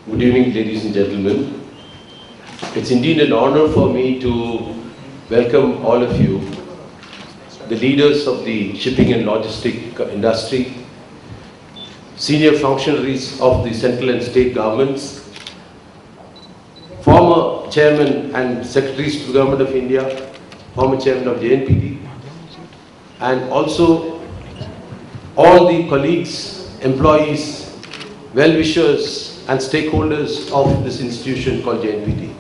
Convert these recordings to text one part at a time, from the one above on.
Good evening, ladies and gentlemen. It's indeed an honor for me to welcome all of you, the leaders of the shipping and logistic industry, senior functionaries of the central and state governments, former chairman and secretaries to the Government of India, former chairman of JNPT, and also all the colleagues, employees, well-wishers and stakeholders of this institution called JNPT.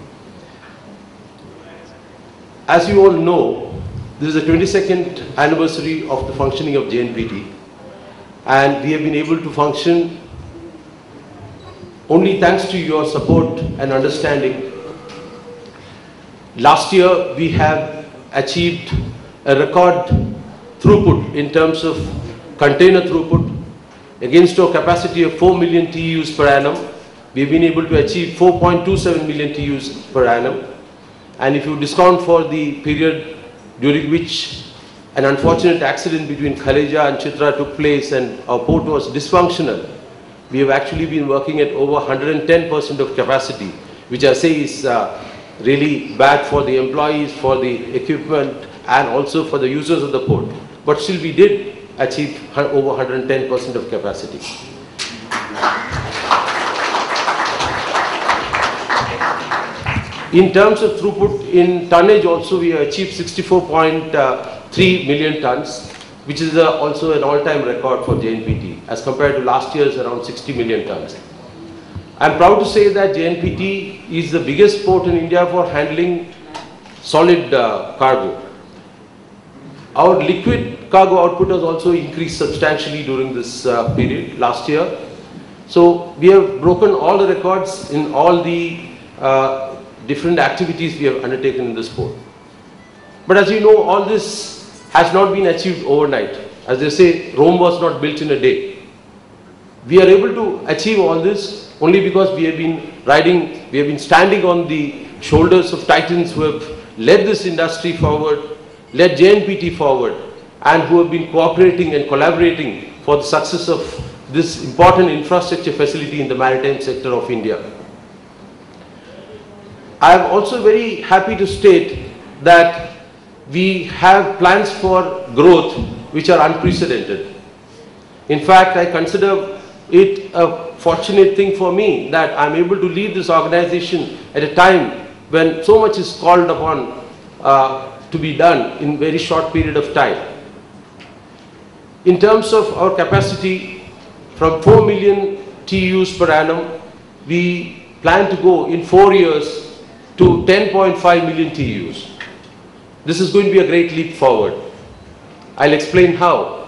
As you all know, this is the 22nd anniversary of the functioning of JNPT, and we have been able to function only thanks to your support and understanding. Last year we have achieved a record throughput in terms of container throughput. Against our capacity of 4 million TEUs per annum, we have been able to achieve 4.27 million TEUs per annum. And if you discount for the period during which an unfortunate accident between Khaleja and Chitra took place and our port was dysfunctional, we have actually been working at over 110% of capacity, which I say is really bad for the employees, for the equipment, and also for the users of the port. But still we did achieve over 110% of capacity. In terms of throughput, in tonnage also we achieved 64.3 million tons, which is also an all-time record for JNPT, as compared to last year's around 60 million tons. I'm proud to say that JNPT is the biggest port in India for handling solid cargo. Our liquid cargo output has also increased substantially during this period, last year. So we have broken all the records in all the different activities we have undertaken in this port. But as you know, all this has not been achieved overnight. As they say, Rome was not built in a day. We are able to achieve all this only because we have been standing on the shoulders of titans who have led this industry forward, led JNPT forward, and who have been cooperating and collaborating for the success of this important infrastructure facility in the maritime sector of India. I am also very happy to state that we have plans for growth which are unprecedented. In fact, I consider it a fortunate thing for me that I am able to lead this organization at a time when so much is called upon to be done in a very short period of time. In terms of our capacity, from 4 million TEUs per annum, we plan to go in 4 years to 10.5 million TEUs. This is going to be a great leap forward. I'll explain how.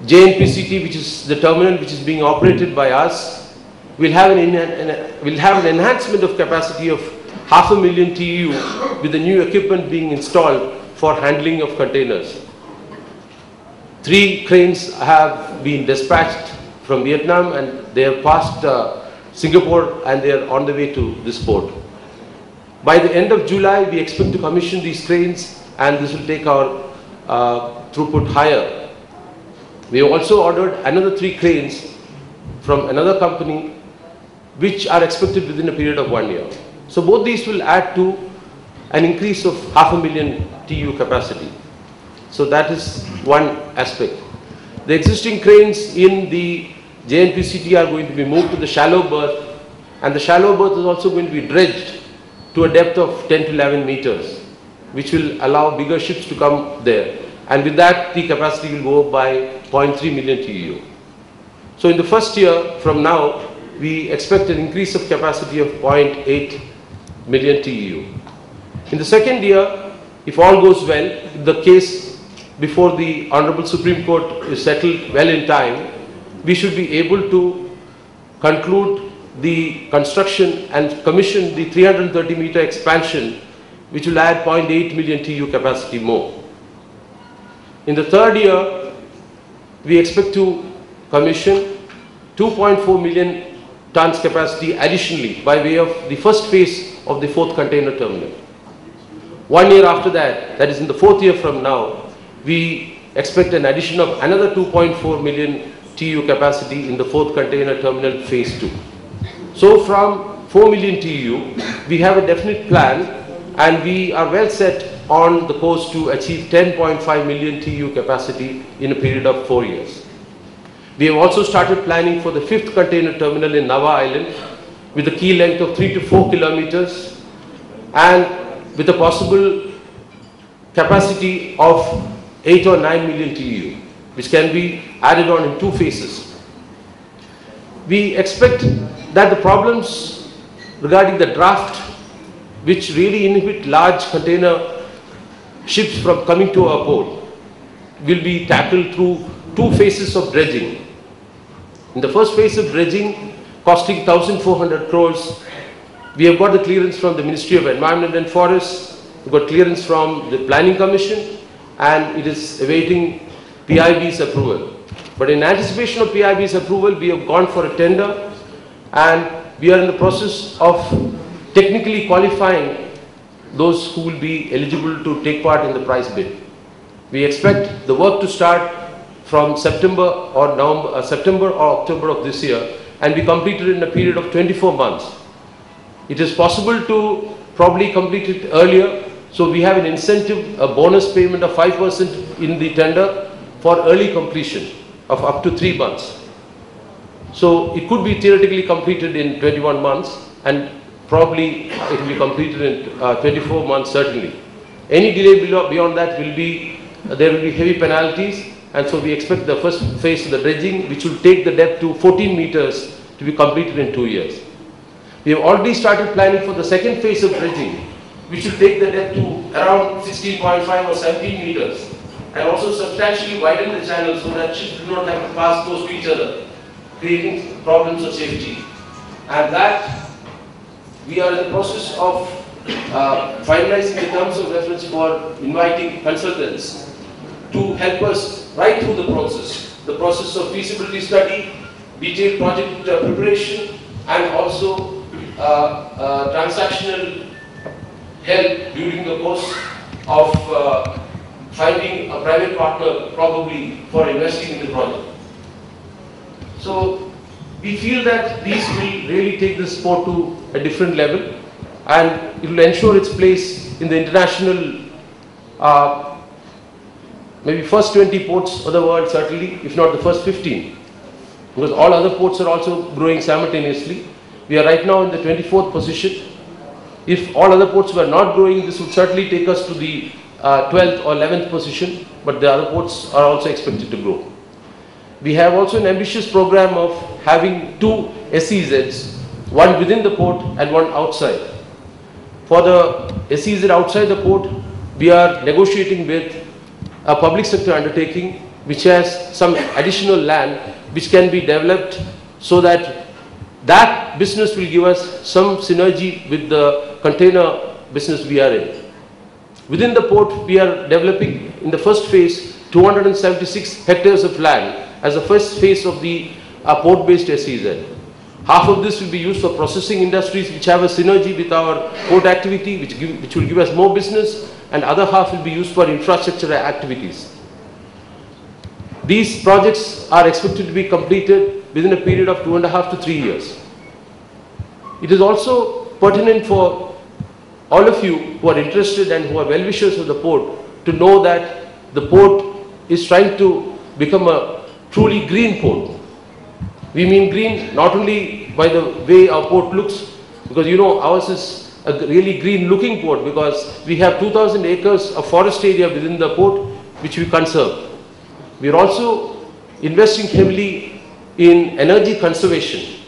JNPT, which is the terminal which is being operated by us, will have an enhancement of capacity of 500,000 TEU with the new equipment being installed for handling of containers. 3 cranes have been dispatched from Vietnam and they have passed Singapore and they are on the way to this port. By the end of July, we expect to commission these cranes and this will take our throughput higher. We have also ordered another 3 cranes from another company which are expected within a period of 1 year. So both these will add to an increase of 500,000 TEU capacity. So that is one aspect. The existing cranes in the JNPT are going to be moved to the shallow berth, and the shallow berth is also going to be dredged to a depth of 10 to 11 meters, which will allow bigger ships to come there. And with that, the capacity will go up by 0.3 million TEU. So in the first year from now, we expect an increase of capacity of 0.8 million TEU. In the second year, if all goes well, if the case before the Honorable Supreme Court is settled well in time, we should be able to conclude the construction and commission the 330-meter expansion, which will add 0.8 million TEU capacity more. In the third year, we expect to commission 2.4 million tons capacity additionally by way of the first phase of the 4th container terminal. 1 year after that, that is in the 4th year from now, we expect an addition of another 2.4 million TEU capacity in the 4th container terminal phase 2. So from 4 million TEU, we have a definite plan, and we are well set on the course to achieve 10.5 million TEU capacity in a period of 4 years. We have also started planning for the 5th container terminal in Nava Island with a key length of 3 to 4 kilometers and with a possible capacity of 8 or 9 million TEU, which can be added on in 2 phases. We expect that the problems regarding the draft, which really inhibit large container ships from coming to our port, will be tackled through 2 phases of dredging. In the first phase of dredging, costing 1,400 crores, we have got the clearance from the Ministry of Environment and Forests, we got clearance from the Planning Commission, and it is awaiting PIB's approval. But in anticipation of PIB's approval, we have gone for a tender, and we are in the process of technically qualifying those who will be eligible to take part in the prize bid. We expect the work to start from September or October of this year and be completed in a period of 24 months. It is possible to probably complete it earlier, so we have an incentive, a bonus payment of 5% in the tender for early completion of up to 3 months. So it could be theoretically completed in 21 months, and probably it will be completed in 24 months certainly. Any delay beyond that will be, there will be heavy penalties, and so we expect the first phase of the dredging, which will take the depth to 14 meters, to be completed in 2 years. We have already started planning for the second phase of dredging, which will take the depth to around 16.5 or 17 meters, and also substantially widen the channel so that ships do not have to pass close to each other, creating problems of safety. And that we are in the process of finalizing the terms of reference for inviting consultants to help us right through the process of feasibility study, detailed project preparation, and also transactional help during the course of finding a private partner probably for investing in the project. So we feel that these will really take the sport to a different level, and it will ensure its place in the international maybe first 20 ports of the world certainly, if not the first 15. Because all other ports are also growing simultaneously. We are right now in the 24th position. If all other ports were not growing, this would certainly take us to the 12th or 11th position, but the other ports are also expected to grow. We have also an ambitious program of having 2 SEZs, one within the port and one outside. For the SEZ outside the port, we are negotiating with a public sector undertaking which has some additional land which can be developed so that that business will give us some synergy with the container business we are in. Within the port, we are developing in the first phase 276 hectares of land as the first phase of the port-based SEZ. Half of this will be used for processing industries which have a synergy with our port activity, which will give us more business, and other half will be used for infrastructure activities. These projects are expected to be completed within a period of 2.5 to 3 years. It is also pertinent for all of you who are interested and who are well-wishers of the port to know that the port is trying to become a truly green port. We mean green not only by the way our port looks, because you know ours is a really green looking port because we have 2,000 acres of forest area within the port which we conserve. We are also investing heavily in energy conservation.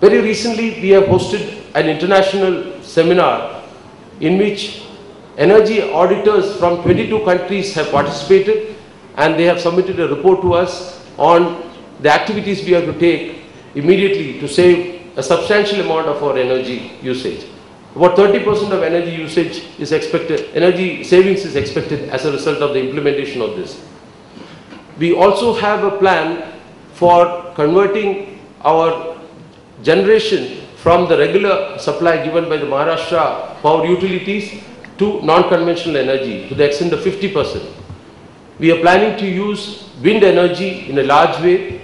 Very recently we have hosted an international seminar in which energy auditors from 22 countries have participated, and they have submitted a report to us on the activities we have to take immediately to save a substantial amount of our energy usage. About 30% of energy usage is expected, energy savings is expected as a result of the implementation of this. We also have a plan for converting our generation from the regular supply given by the Maharashtra power utilities to non-conventional energy to the extent of 50%. We are planning to use wind energy in a large way,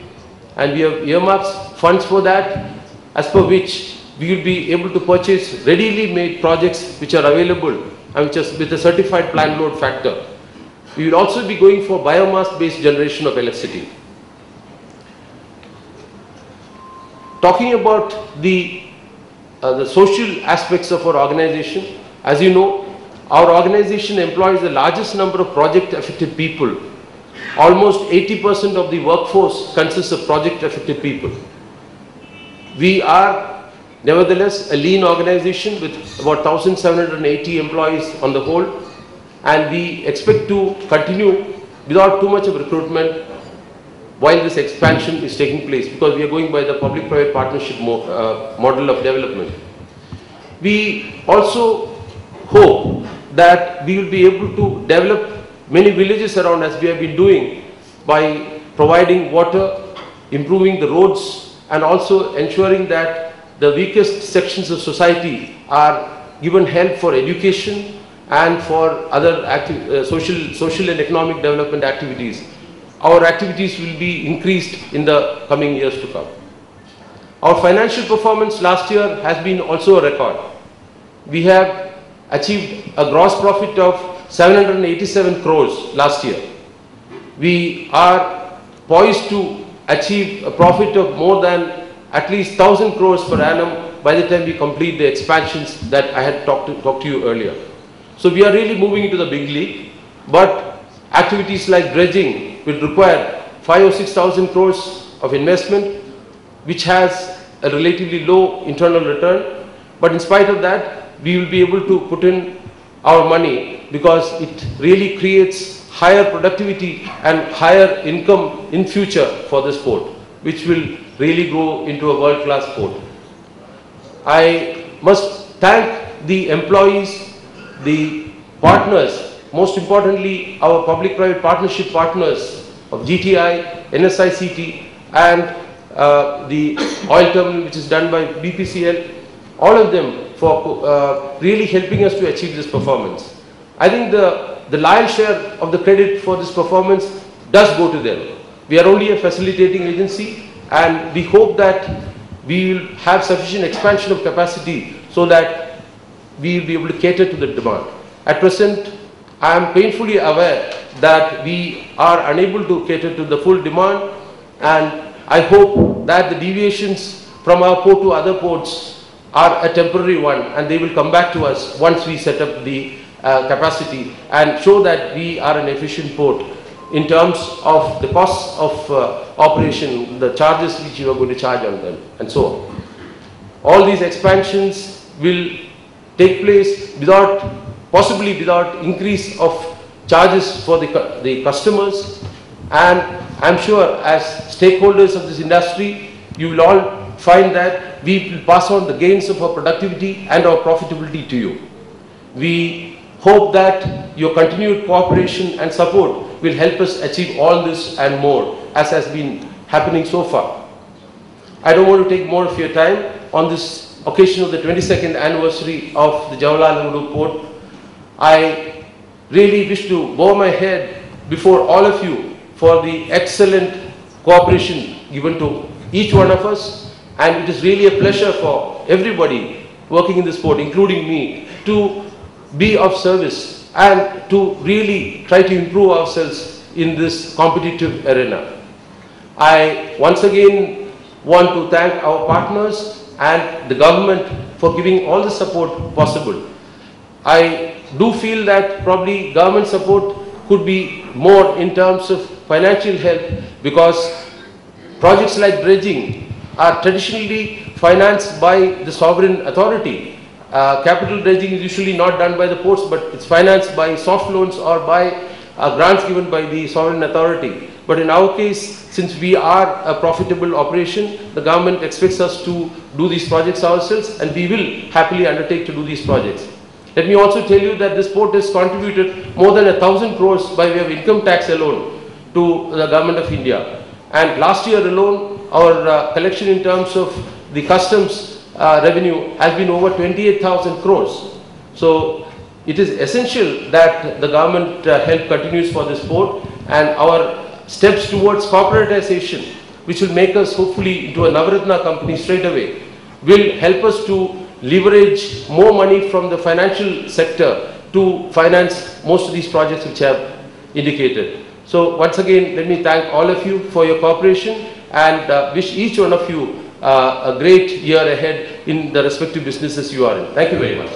and we have earmarked funds for that, as per which we will be able to purchase readily made projects which are available and which is with a certified plant load factor. We will also be going for biomass-based generation of electricity. Talking about the social aspects of our organization, as you know, our organization employs the largest number of project-affected people. Almost 80% of the workforce consists of project-affected people. We are, nevertheless, a lean organization with about 1,780 employees on the whole, and we expect to continue without too much of recruitment while this expansion is taking place, because we are going by the public-private partnership model of development. We also hope that we will be able to develop many villages around, as we have been doing, by providing water, improving the roads, and also ensuring that the weakest sections of society are given help for education and for other social and economic development activities. Our activities will be increased in the coming years to come. Our financial performance last year has been also a record. We have achieved a gross profit of 787 crores last year. We are poised to achieve a profit of more than at least 1,000 crores per annum by the time we complete the expansions that I had talked to you earlier. So we are really moving into the big league, but activities like dredging will require 5,000 or 6,000 crores of investment, which has a relatively low internal return. But in spite of that, we will be able to put in our money because it really creates higher productivity and higher income in future for this port, which will really grow into a world-class port. I must thank the employees, the partners, most importantly our public-private partnership partners of GTI, NSICT, and the oil terminal which is done by BPCL, all of them for really helping us to achieve this performance. I think the lion's share of the credit for this performance does go to them. We are only a facilitating agency, and we hope that we will have sufficient expansion of capacity so that we will be able to cater to the demand. At present, I am painfully aware that we are unable to cater to the full demand, and I hope that the deviations from our port to other ports are a temporary one, and they will come back to us once we set up the capacity and show that we are an efficient port in terms of the costs of operation, the charges which you are going to charge on them, and so on. All these expansions will take place possibly without increase of charges for the customers, and I'm sure as stakeholders of this industry, you will all find that we will pass on the gains of our productivity and our profitability to you. We hope that your continued cooperation and support will help us achieve all this and more, as has been happening so far. I don't want to take more of your time on this occasion of the 22nd anniversary of the Jawaharlal Nehru Port. I really wish to bow my head before all of you for the excellent cooperation given to each one of us, and it is really a pleasure for everybody working in this port, including me, to be of service and to really try to improve ourselves in this competitive arena. I once again want to thank our partners and the government for giving all the support possible. I do feel that probably government support could be more in terms of financial help, because projects like dredging are traditionally financed by the sovereign authority. Capital dredging is usually not done by the ports, but it's financed by soft loans or by grants given by the sovereign authority. But in our case, since we are a profitable operation, the government expects us to do these projects ourselves, and we will happily undertake to do these projects. Let me also tell you that this port has contributed more than 1,000 crores by way of income tax alone to the government of India. And last year alone, our collection in terms of the customs revenue has been over 28,000 crores. So it is essential that the government help continues for this port, and our steps towards corporatization, which will make us hopefully into a Navaratna company straight away, will help us to leverage more money from the financial sector to finance most of these projects which I have indicated. So once again, let me thank all of you for your cooperation and wish each one of you a great year ahead in the respective businesses you are in. Thank you very much.